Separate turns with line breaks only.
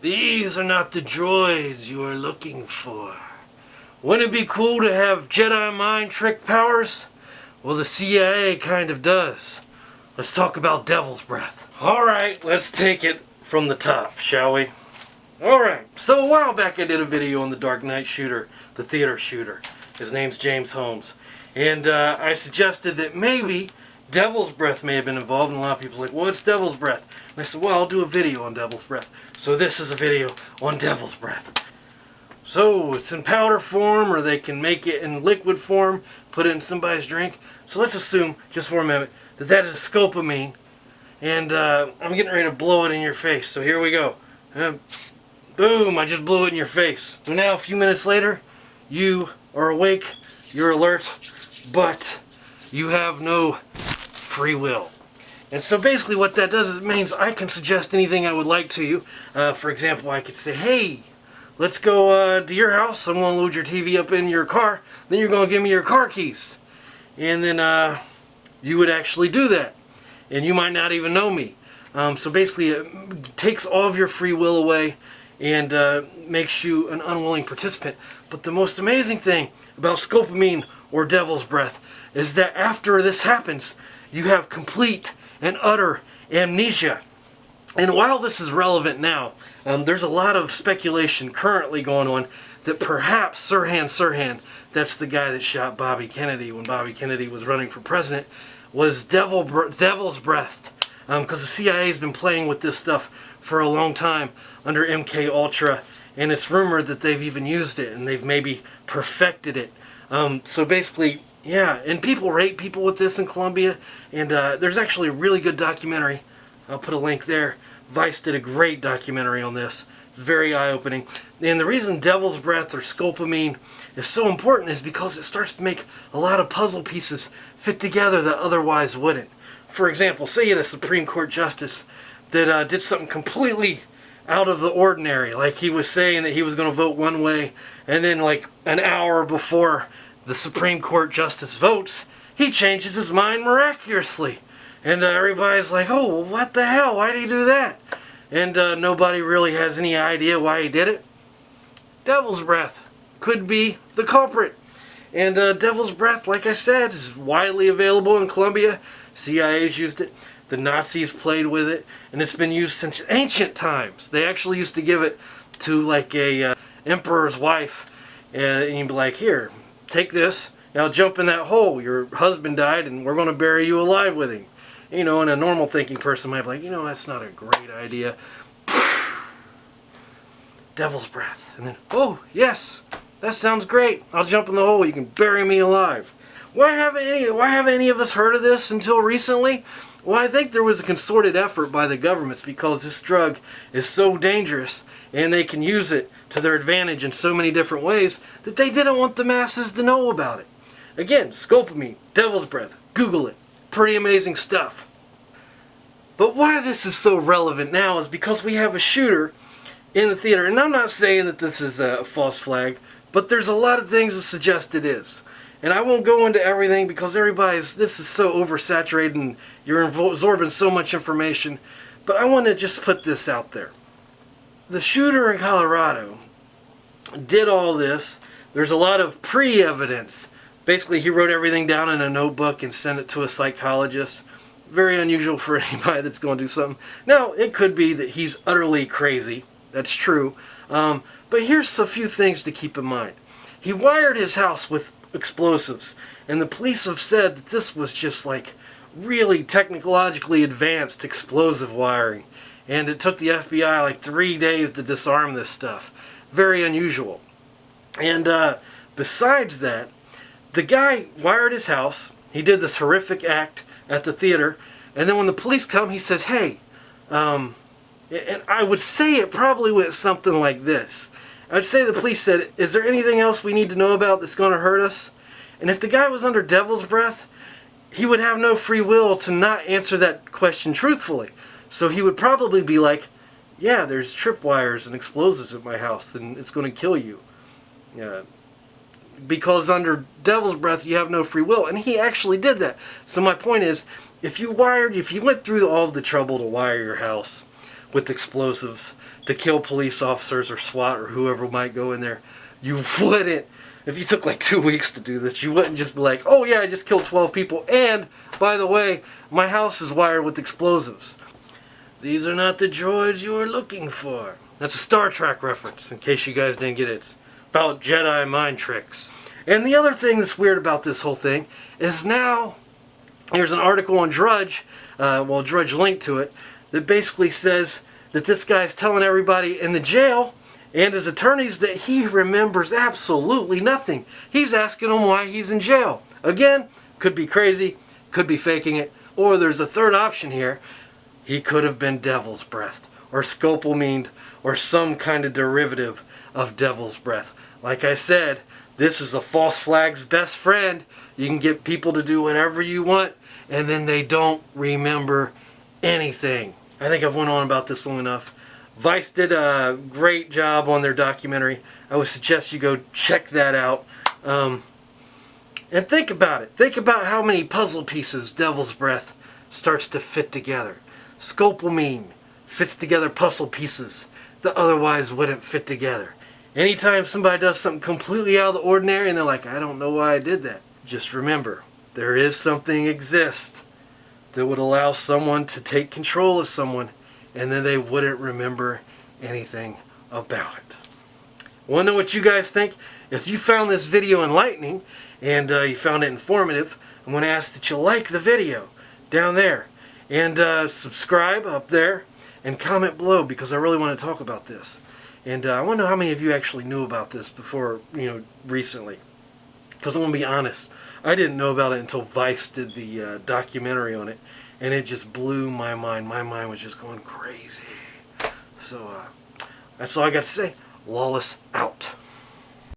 These are not the droids you are looking for. Wouldn't it be cool to have Jedi mind trick powers? Well, the CIA kind of does. Let's talk about Devil's Breath. Alright, let's take it from the top, shall we? Alright, so a while back I did a video on the Dark Knight shooter, the theater shooter. His name's James Holmes. And I suggested that maybe Devil's Breath may have been involved, and a lot of people were like, well, it's Devil's Breath. And I said, well, I'll do a video on Devil's Breath. So this is a video on Devil's Breath. So it's in powder form, or they can make it in liquid form, put it in somebody's drink. So let's assume, just for a minute, that that is Scolpomine. And I'm getting ready to blow it in your face. So here we go. Boom, I just blew it in your face. So now, a few minutes later, you are awake, you're alert, but you have no free will. And so basically what that does is it means I can suggest anything I would like to you. For example, I could say, hey, let's go to your house. I'm going to load your TV up in your car. Then you're going to give me your car keys. And then you would actually do that. And you might not even know me. So basically it takes all of your free will away and makes you an unwilling participant. But the most amazing thing about Scolpomine or Devil's Breath is that after this happens, you have complete and utter amnesia. And while this is relevant now, there's a lot of speculation currently going on that perhaps Sirhan, that's the guy that shot Bobby Kennedy when Bobby Kennedy was running for president, was Devil's Breath. Because the CIA has been playing with this stuff for a long time under MK Ultra, and it's rumored that they've even used it and they've maybe perfected it. So basically, yeah, and people rate people with this in Colombia, and there's actually a really good documentary. I'll put a link there. Vice did a great documentary on this. Very eye-opening. And the reason Devil's Breath or Scolpomine is so important is because it starts to make a lot of puzzle pieces fit together that otherwise wouldn't. For example, say you had a Supreme Court Justice that did something completely out of the ordinary. Like he was saying that he was going to vote one way, and then like an hour before the Supreme Court Justice votes, he changes his mind miraculously. And everybody's like, oh, well, what the hell? Why did he do that? And nobody really has any idea why he did it. Devil's Breath could be the culprit. And Devil's Breath, like I said, is widely available in Colombia. CIA's used it. The Nazis played with it. And it's been used since ancient times. They actually used to give it to like a emperor's wife. And you'd be like, here, take this. Now jump in that hole. Your husband died and we're going to bury you alive with him. You know, and a normal thinking person might be like, you know, that's not a great idea. Devil's Breath. And then, oh, yes, that sounds great. I'll jump in the hole. You can bury me alive. Why haven't any of us heard of this until recently? Well, I think there was a concerted effort by the governments because this drug is so dangerous and they can use it to their advantage in so many different ways that they didn't want the masses to know about it. Again, Scolpomine, Devil's Breath, Google it. Pretty amazing stuff. But why this is so relevant now is because we have a shooter in the theater. And I'm not saying that this is a false flag, but there's a lot of things that suggest it is. And I won't go into everything because this is so oversaturated and you're absorbing so much information. But I want to just put this out there. The shooter in Colorado did all this. There's a lot of pre-evidence. Basically, he wrote everything down in a notebook and sent it to a psychologist. Very unusual for anybody that's going to do something. Now, it could be that he's utterly crazy. That's true. But here's a few things to keep in mind. He wired his house with explosives. And the police have said that this was just like really technologically advanced explosive wiring. And it took the FBI like 3 days to disarm this stuff. Very unusual. And besides that, the guy wired his house. He did this horrific act at the theater. And then when the police come, he says, hey, and I would say it probably went something like this. I would say the police said, is there anything else we need to know about that's going to hurt us? And if the guy was under Devil's Breath, he would have no free will to not answer that question truthfully. So he would probably be like, yeah, there's tripwires and explosives at my house, and it's going to kill you. Because under Devil's Breath, you have no free will. And he actually did that. So my point is, if you went through all of the trouble to wire your house with explosives, to kill police officers or SWAT or whoever might go in there. You wouldn't, if you took like 2 weeks to do this, you wouldn't just be like, oh yeah, I just killed 12 people, and by the way, my house is wired with explosives. These are not the droids you are looking for. That's a Star Trek reference, in case you guys didn't get it. It's about Jedi mind tricks. And the other thing that's weird about this whole thing is now, there's an article on Drudge, Drudge linked to it, that basically says that this guy's telling everybody in the jail and his attorneys that he remembers absolutely nothing. He's asking them why he's in jail. Again, could be crazy, could be faking it, or there's a third option here. He could have been Devil's Breath, or Scopolamine, or some kind of derivative of Devil's Breath. Like I said, this is a false flag's best friend. You can get people to do whatever you want, and then they don't remember anything. I think I've went on about this long enough. Vice did a great job on their documentary. I would suggest you go check that out. And think about it. Think about how many puzzle pieces Devil's Breath starts to fit together. Scolpomine fits together puzzle pieces that otherwise wouldn't fit together. Anytime somebody does something completely out of the ordinary and they're like, I don't know why I did that. Just remember, there is something exists that would allow someone to take control of someone, and then they wouldn't remember anything about it. Want to know what you guys think? If you found this video enlightening and you found it informative, I'm going to ask that you like the video down there and subscribe up there and comment below, because I really want to talk about this. And I want to know how many of you actually knew about this before, recently. Because I'm going to be honest, I didn't know about it until Vice did the documentary on it, and it just blew my mind. My mind was just going crazy. So that's all I got to say. Lawless out.